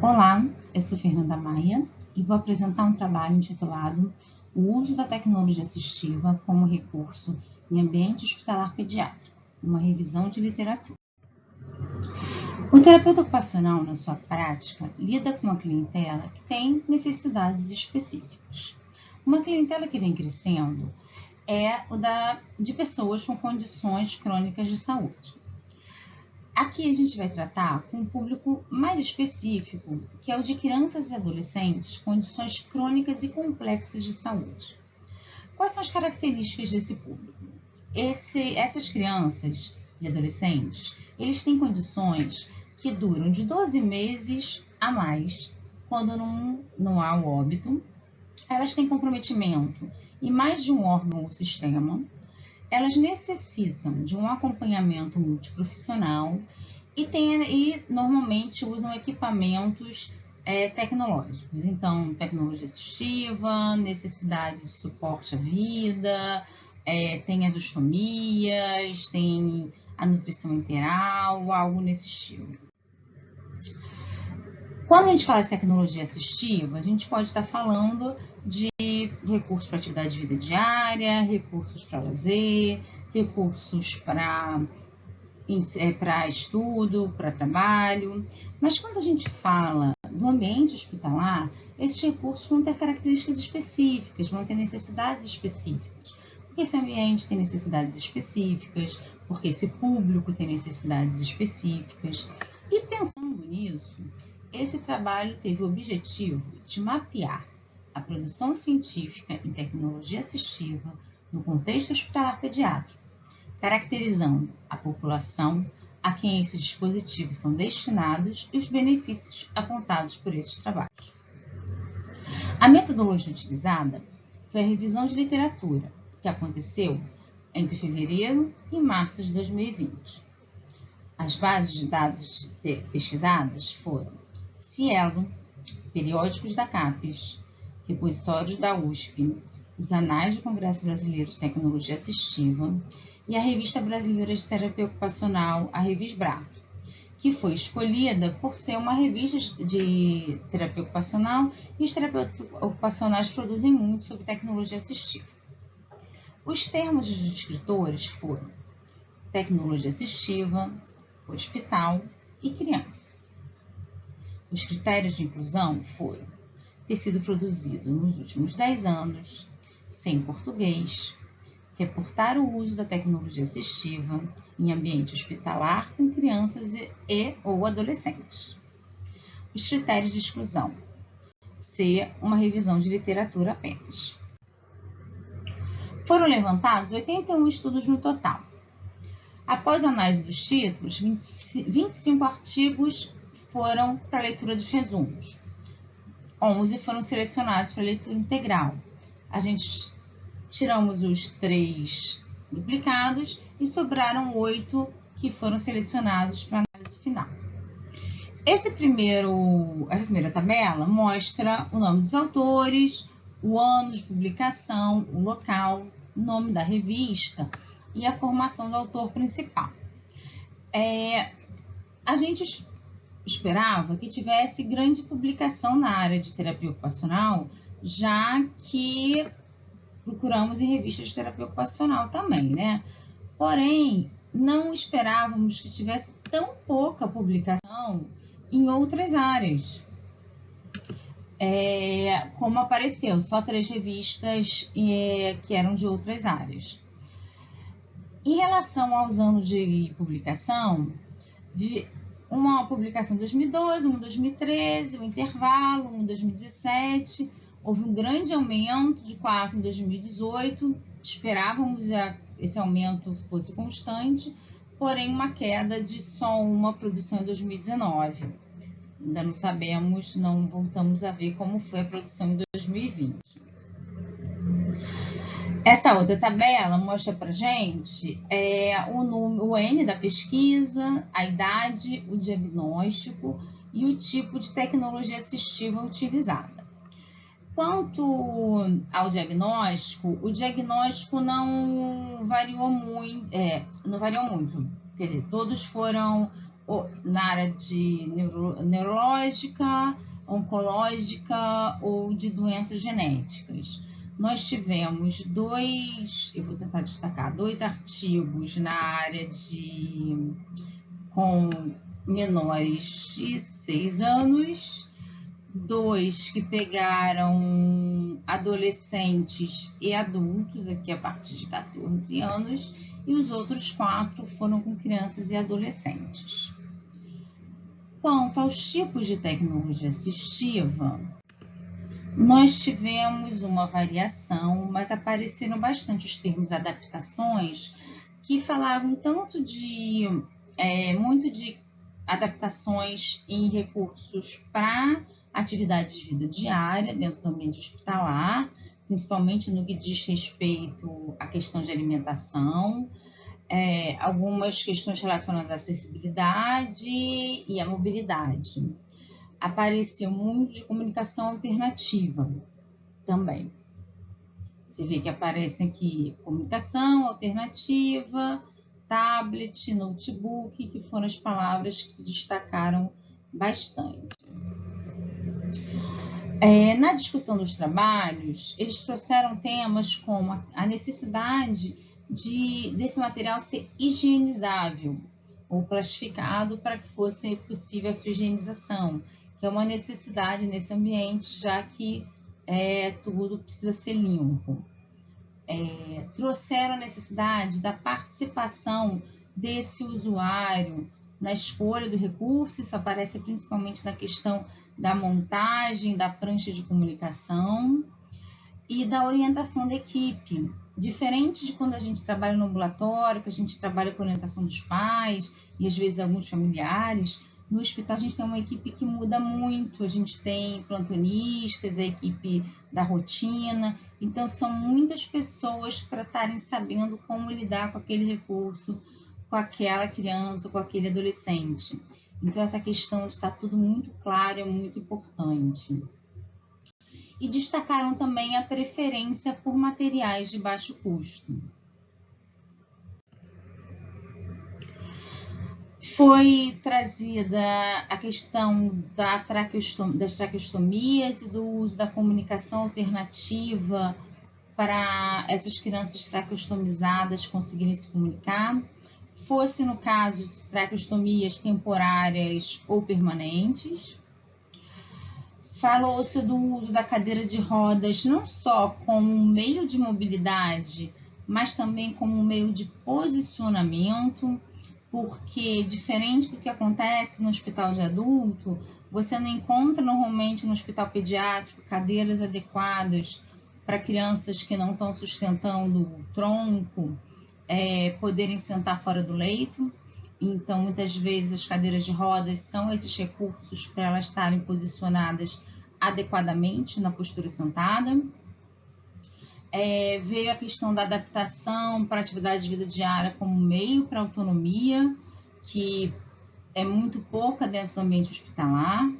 Olá, eu sou Fernanda Maia e vou apresentar um trabalho intitulado O uso da tecnologia assistiva como recurso em ambiente hospitalar pediátrico, uma revisão de literatura. O terapeuta ocupacional, na sua prática, lida com uma clientela que tem necessidades específicas. Uma clientela que vem crescendo é o de pessoas com condições crônicas de saúde. Aqui a gente vai tratar com um público mais específico, que é o de crianças e adolescentes com condições crônicas e complexas de saúde. Quais são as características desse público? Essas crianças e adolescentes, eles têm condições que duram de 12 meses a mais, quando não há o óbito. Elas têm comprometimento em mais de um órgão ou sistema. Elas necessitam de um acompanhamento multiprofissional e normalmente usam equipamentos tecnológicos. Então, tecnologia assistiva, necessidade de suporte à vida, tem as ostomias, tem a nutrição enteral, algo nesse estilo. Quando a gente fala de tecnologia assistiva, a gente pode estar falando de recursos para atividade de vida diária, recursos para lazer, recursos para estudo, para trabalho. Mas quando a gente fala do ambiente hospitalar, esses recursos vão ter características específicas, vão ter necessidades específicas. Porque esse ambiente tem necessidades específicas, porque esse público tem necessidades específicas. E pensando nisso, esse trabalho teve o objetivo de mapear a produção científica em tecnologia assistiva no contexto hospitalar pediátrico, caracterizando a população a quem esses dispositivos são destinados e os benefícios apontados por esses trabalhos. A metodologia utilizada foi a revisão de literatura, que aconteceu entre fevereiro e março de 2020. As bases de dados pesquisadas foram Cielo, periódicos da CAPES, repositórios da USP, os anais do Congresso Brasileiro de Tecnologia Assistiva e a Revista Brasileira de Terapia Ocupacional, a Revisbra, que foi escolhida por ser uma revista de terapia ocupacional e os terapeutas ocupacionais produzem muito sobre tecnologia assistiva. Os termos dos descritores foram tecnologia assistiva, hospital e criança. Os critérios de inclusão foram ter sido produzido nos últimos 10 anos, ser em português, reportar o uso da tecnologia assistiva em ambiente hospitalar com crianças e ou adolescentes. Os critérios de exclusão, ser uma revisão de literatura apenas. Foram levantados 81 estudos no total. Após a análise dos títulos, 25 artigos foram para a leitura dos resumos. 11 foram selecionados para a leitura integral. A gente tiramos os 3 duplicados e sobraram 8 que foram selecionados para a análise final. Essa primeira tabela mostra o nome dos autores, o ano de publicação, o local, o nome da revista e a formação do autor principal. A gente esperava que tivesse grande publicação na área de terapia ocupacional, já que procuramos em revistas de terapia ocupacional também, né? Porém, não esperávamos que tivesse tão pouca publicação em outras áreas. Como apareceu, só 3 revistas que eram de outras áreas. Em relação aos anos de publicação, uma publicação em 2012, uma em 2013, um intervalo, uma em 2017, houve um grande aumento de 4 em 2018, esperávamos que esse aumento fosse constante, porém uma queda de só uma produção em 2019. Ainda não sabemos, não voltamos a ver como foi a produção em 2020. Essa outra tabela mostra para a gente o N da pesquisa, a idade, o diagnóstico e o tipo de tecnologia assistiva utilizada. Quanto ao diagnóstico, o diagnóstico não variou muito, quer dizer, todos foram na área de neurológica, oncológica ou de doenças genéticas. Nós tivemos eu vou tentar destacar, 2 artigos na área com menores de 6 anos, 2 que pegaram adolescentes e adultos, aqui a partir de 14 anos, e os outros 4 foram com crianças e adolescentes. Quanto aos tipos de tecnologia assistiva, nós tivemos uma variação, mas apareceram bastante os termos adaptações, que falavam tanto muito de adaptações em recursos para atividades de vida diária dentro do ambiente hospitalar, principalmente no que diz respeito à questão de alimentação, algumas questões relacionadas à acessibilidade e à mobilidade. Apareceu muito de comunicação alternativa também. Você vê que aparecem aqui comunicação alternativa, tablet, notebook, que foram as palavras que se destacaram bastante. Na discussão dos trabalhos, eles trouxeram temas como a necessidade desse material ser higienizável ou plastificado para que fosse possível a sua higienização, que é uma necessidade nesse ambiente, já que tudo precisa ser limpo. Trouxeram a necessidade da participação desse usuário na escolha do recurso, isso aparece principalmente na questão da montagem da prancha de comunicação e da orientação da equipe. Diferente de quando a gente trabalha no ambulatório, que a gente trabalha com orientação dos pais e às vezes alguns familiares, no hospital a gente tem uma equipe que muda muito, a gente tem plantonistas, a equipe da rotina, então são muitas pessoas para estarem sabendo como lidar com aquele recurso, com aquela criança, com aquele adolescente. Então essa questão de estar tudo muito claro é muito importante. E destacaram também a preferência por materiais de baixo custo. Foi trazida a questão das traqueostomias e do uso da comunicação alternativa para essas crianças traqueostomizadas conseguirem se comunicar, fosse no caso de traqueostomias temporárias ou permanentes. Falou-se do uso da cadeira de rodas não só como um meio de mobilidade, mas também como um meio de posicionamento, porque diferente do que acontece no hospital de adulto, você não encontra normalmente no hospital pediátrico cadeiras adequadas para crianças que não estão sustentando o tronco, poderem sentar fora do leito. Então, muitas vezes as cadeiras de rodas são esses recursos para elas estarem posicionadas adequadamente na postura sentada. Veio a questão da adaptação para a atividade de vida diária como meio para autonomia, que é muito pouca dentro do ambiente hospitalar,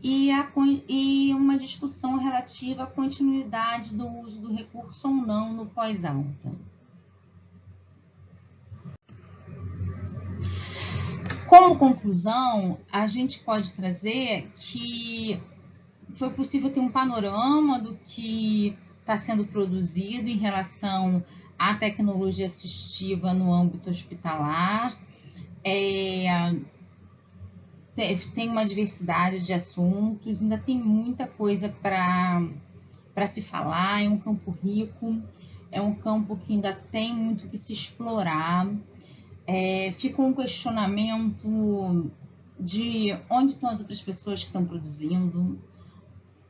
e uma discussão relativa à continuidade do uso do recurso ou não no pós-alta. Como conclusão, a gente pode trazer que foi possível ter um panorama do que está sendo produzido em relação à tecnologia assistiva no âmbito hospitalar. Tem uma diversidade de assuntos, ainda tem muita coisa para se falar, é um campo rico, é um campo que ainda tem muito que se explorar. Ficou um questionamento de onde estão as outras pessoas que estão produzindo,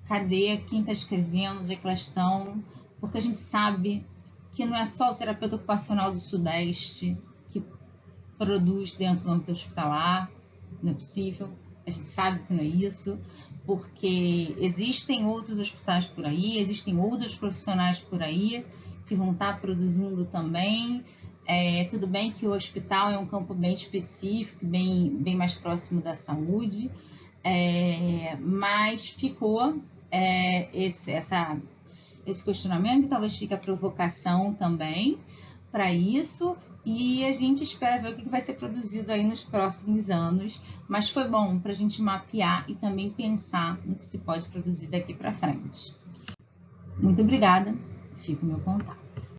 cadê quem está escrevendo, onde é que elas estão, porque a gente sabe que não é só o terapeuta ocupacional do Sudeste que produz dentro do âmbito hospitalar, não é possível, a gente sabe que não é isso, porque existem outros hospitais por aí, existem outros profissionais por aí que vão estar produzindo também. Tudo bem que o hospital é um campo bem específico, bem mais próximo da saúde, mas ficou esse questionamento, e talvez fique a provocação também para isso, e a gente espera ver o que vai ser produzido aí nos próximos anos, mas foi bom para a gente mapear e também pensar no que se pode produzir daqui para frente. Muito obrigada, fica o meu contato.